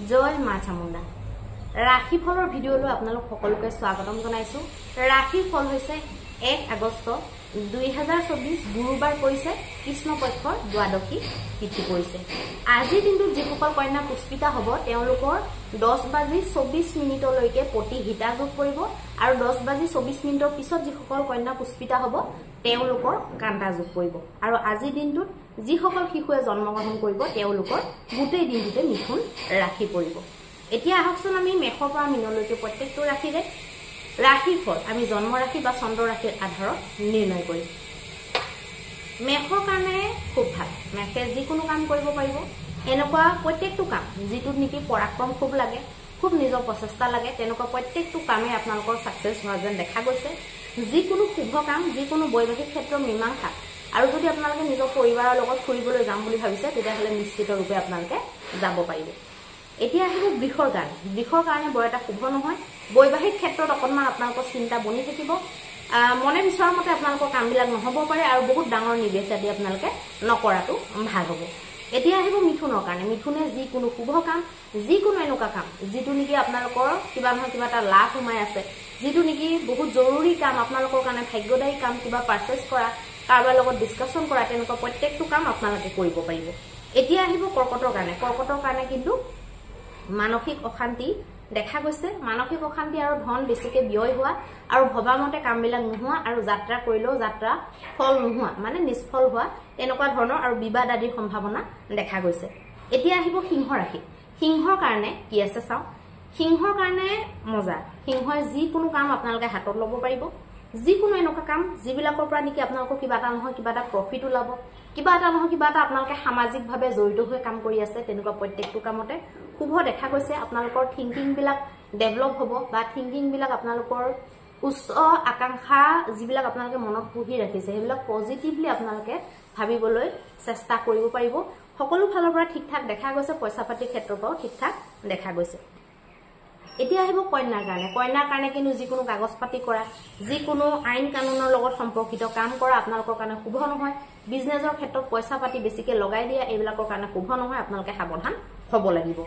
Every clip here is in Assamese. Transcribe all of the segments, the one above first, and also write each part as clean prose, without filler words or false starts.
জয় মা চামুণ্ডা। ৰাশিফলৰ ভিডিঅ'লৈ আপোনালোক সকলোকে স্বাগতম জনাইছো। ৰাশিফল হৈছে 1 আগষ্ট 2024 গুৰুবাৰ পৰিছে, কৃষ্ণ পক্ষৰ দ্বাদশী তিথি পৰিছে। আজি দিনটোত যিসকল কন্যা পুষ্পিতা হ'ব তেওঁলোকৰ 10:24 প্ৰতি হিতা যোগ কৰিব আৰু 10:24 পিছত যিসকল কন্যা পুষ্পিতা হ'ব তেওঁলোকৰ কান্তা যোগ কৰিব। আৰু আজি দিনটোত যিসকল শিশুৱে জন্মগ্ৰহণ কৰিব তেওঁলোকৰ গোটেই দিনটোতে মিথুন ৰাশি পৰিব। এতিয়া আহকচোন আমি মেষৰ পৰা মীনলৈকে প্ৰত্যেকটো ৰাশিৰে ৰাশিফল আমি জন্ম ৰাশি বা চন্দ্ৰ ৰাশিৰ আধাৰত নিৰ্ণয় কৰিম। মেষৰ কাৰণে খুব ভাল, মেষে যিকোনো কাম কৰিব পাৰিব। এনেকুৱা প্ৰত্যেকটো কাম যিটোত নেকি পৰাক্ৰম খুব লাগে, খুব নিজৰ প্ৰচেষ্টা লাগে, তেনেকুৱা প্ৰত্যেকটো কামে আপোনালোকৰ ছাকচেছ হোৱা যেন দেখা গৈছে। যিকোনো শুভ কাম, যিকোনো বৈবাহিক ক্ষেত্ৰৰ মীমাংসা আৰু যদি আপোনালোকে নিজৰ পৰিবাৰৰ লগত ফুৰিবলৈ যাম বুলি ভাবিছে তেতিয়াহ'লে নিশ্চিত ৰূপে আপোনালোকে যাব পাৰিব। এতিয়া আহিব বৃষৰ কাৰণে। বৃষৰ কাৰণে বৰ এটা শুভ নহয়। বৈবাহিক ক্ষেত্ৰত অকণমান আপোনালোকৰ চিন্তা বনি থাকিব, মনে বিচৰা মতে আপোনালোকৰ কামবিলাক নহ'ব পাৰে আৰু বহুত ডাঙৰ নিৱেশ আদি আপোনালোকে নকৰাটো ভাল হ'ব। এতিয়া আহিব মিথুনৰ কাৰণে। মিথুনে যিকোনো শুভ কাম, যিকোনো এনেকুৱা কাম যিটো নেকি আপোনালোকৰ কিবা নহয় কিবা এটা লাভ সোমাই আছে, যিটো নেকি বহুত জৰুৰী কাম আপোনালোকৰ কাৰণে, ভাগ্যদায়ী কাম, কিবা পাৰ্চেছ কৰা, কাৰোবাৰ লগত ডিছকাশ্যন কৰা, তেনেকুৱা প্ৰত্যেকটো কাম আপোনালোকে কৰিব পাৰিব। এতিয়া আহিব কৰ্কটৰ কাৰণে। কৰ্কটৰ কাৰণে কিন্তু মানসিক অশান্তি দেখা গৈছে। মানসিক অশান্তি আৰু ধন বেছিকে ব্যয় হোৱা আৰু ভবামতে কামবিলাক নোহোৱা আৰু যাত্ৰা কৰিলেও যাত্ৰা ফল নোহোৱা, মানে নিষ্ফল হোৱা, তেনেকুৱা ধৰণৰ আৰু বিবাদ আদিৰ সম্ভাৱনা দেখা গৈছে। এতিয়া আহিব সিংহ ৰাশি। সিংহৰ কাৰণে কি আছে চাওঁ। সিংহৰ কাৰণে মজা। সিংহই যিকোনো কাম আপোনালোকে হাতত ল'ব পাৰিব। যিকোনো এনেকুৱা কাম যিবিলাকৰ পৰা নেকি আপোনালোকৰ কিবা এটা নহয় কিবা এটা প্ৰফিট ওলাব, কিবা এটা নহয় কিবা এটা আপোনালোকে সামাজিকভাৱে জড়িত হৈ কাম কৰি আছে, তেনেকুৱা প্ৰত্যেকটো কামতে শুভ দেখা গৈছে। আপোনালোকৰ থিংকিংবিলাক ডেভেলপ হ'ব বা থিংকিংবিলাক আপোনালোকৰ উচ্চ আকাংক্ষা যিবিলাক আপোনালোকে মনত পুহি ৰাখিছে সেইবিলাক পজিটিভলি আপোনালোকে ভাবিবলৈ চেষ্টা কৰিব পাৰিব। সকলো ফালৰ পৰা ঠিক ঠাক দেখা গৈছে। পইচা পাতিৰ ক্ষেত্ৰৰ পৰাও ঠিক ঠাক দেখা গৈছে। এতিয়া আহিব কন্যাৰ কাৰণে। কন্যাৰ কাৰণে কিন্তু যিকোনো কাগজ পাতি কৰা, যিকোনো আইন কানুনৰ লগত সম্পৰ্কিত কাম কৰা আপোনালোকৰ কাৰণে শুভ নহয়। বিজনেছৰ ক্ষেত্ৰত পইচা পাতি বেছিকে লগাই দিয়া এইবিলাকৰ কাৰণে শুভ নহয়, আপোনালোকে সাৱধান হ'ব লাগিব।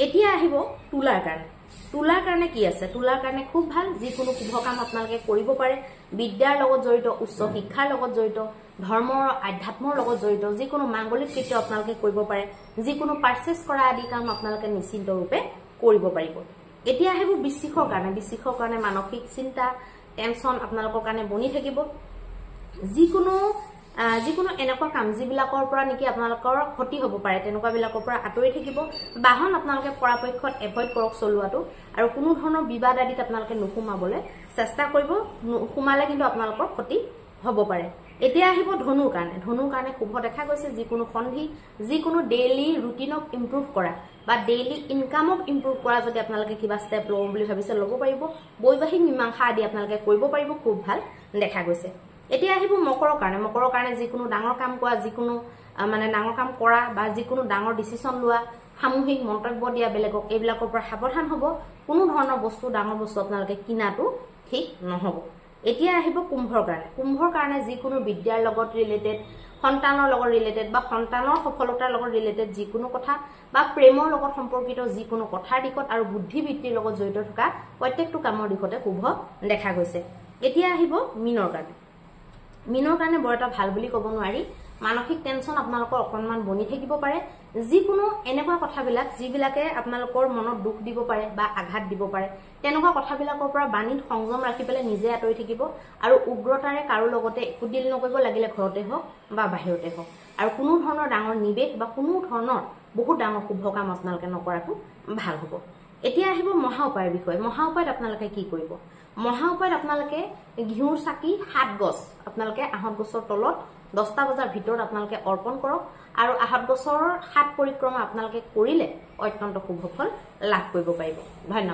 এতিয়া আহিব তুলাৰ কাৰণে। তুলাৰ কাৰণে কি আছে? তুলাৰ কাৰণে খুব ভাল। যিকোনো শুভ কাম আপোনালোকে কৰিব পাৰে। বিদ্যাৰ লগত জড়িত, উচ্চ শিক্ষাৰ লগত জড়িত, ধৰ্মৰ আধ্যাত্মৰ লগত জড়িত যিকোনো মাংগলিক কৃত্য আপোনালোকে কৰিব পাৰে। যিকোনো পাৰ্চেছ কৰা আদি কাম আপোনালোকে নিশ্চিন্ত ৰূপে কৰিব পাৰিব। এতিয়া আহিব বৃশ্চিকৰ কাৰণে। বৃশ্চিকৰ কাৰণে মানসিক চিন্তা, টেনচন আপোনালোকৰ কাৰণে বনি থাকিব। যিকোনো এনেকুৱা কাম যিবিলাকৰ পৰা নেকি আপোনালোকৰ ক্ষতি হ'ব পাৰে তেনেকুৱাবিলাকৰ পৰা আঁতৰি থাকিব। বাহন আপোনালোকে পৰাপক্ষত এভইড কৰক চলোৱাটো আৰু কোনো ধৰণৰ বিবাদ আদিত আপোনালোকে নোসোমাবলৈ চেষ্টা কৰিব। সোমালে কিন্তু আপোনালোকৰ ক্ষতি হ'ব পাৰে। এতিয়া আহিব ধনুৰ কাৰণে। ধনুৰ কাৰণে শুভ দেখা গৈছে। যিকোনো সন্ধি, যিকোনো ডেইলি ৰুটিনক ইম্প্ৰুভ কৰা বা ডেইলি ইনকামক ইম্প্ৰুভ কৰা যদি আপোনালোকে কিবা ষ্টেপ ল'ম বুলি ভাবিছে ল'ব পাৰিব। বৈবাহিক মীমাংসা আদি আপোনালোকে কৰিব পাৰিব, খুব ভাল দেখা গৈছে। এতিয়া আহিব মকৰৰ কাৰণে। মকৰৰ কাৰণে যিকোনো ডাঙৰ কাম কৰা, যিকোনো ডাঙৰ কাম কৰা বা যিকোনো ডাঙৰ ডিচিশ্যন লোৱা, সামূহিক মন্তব্য দিয়া বেলেগক, এইবিলাকৰ পৰা সাৱধান হ'ব। কোনো ধৰণৰ বস্তু, ডাঙৰ বস্তু আপোনালোকে কিনাটো ঠিক নহ'ব। এতিয়া আহিব কুম্ভৰ কাৰণে। কুম্ভৰ কাৰণে যিকোনো বিদ্যাৰ লগত ৰিলেটেড, সন্তানৰ লগত ৰিলেটেড বা সন্তানৰ সফলতাৰ লগত ৰিলেটেড যিকোনো কথা বা প্ৰেমৰ লগত সম্পৰ্কিত যিকোনো কথাৰ দিশত আৰু বুদ্ধিবৃত্তিৰ লগত জড়িত থকা প্ৰত্যেকটো কামৰ দিশতে শুভ দেখা গৈছে। এতিয়া আহিব মীনৰ কাৰণে। মীনৰ কাৰণে বৰ এটা ভাল বুলি ক'ব নোৱাৰি। মানসিক টেনচন আপোনালোকৰ অকণমান বনি থাকিব পাৰে। যিকোনো এনেকুৱা কথাবিলাক যিবিলাকে আপোনালোকৰ মনত দুখ দিব পাৰে বা আঘাত দিব পাৰে, তেনেকুৱা কথাবিলাকৰ পৰা বাণীত সংযম ৰাখি পেলাই নিজে আঁতৰি থাকিব আৰু উগ্ৰতাৰে কাৰো লগতে একো ডিল নকৰিব, লাগিলে ঘৰতে হওক বা বাহিৰতে হওক। আৰু কোনো ধৰণৰ ডাঙৰ নিৱেশ বা কোনো ধৰণৰ বহুত ডাঙৰ শুভ কাম আপোনালোকে নকৰাটো ভাল হ'ব। এতিয়া আহিব মহা উপায়ৰ বিষয়ে। মহা উপায়ত আপোনালোকে কি কৰিব? মহা উপায়ত আপোনালোকে ঘিউৰ চাকি 7 গছ আপোনালোকে আহঁত গছৰ তলত 10টা বজাৰ ভিতৰত আপোনালোকে অৰ্পণ কৰক আৰু আহঁত গছৰ 7 পৰিক্ৰমা আপোনালোকে কৰিলে অত্যন্ত শুভ ফল লাভ কৰিব পাৰিব। ধন্যবাদ।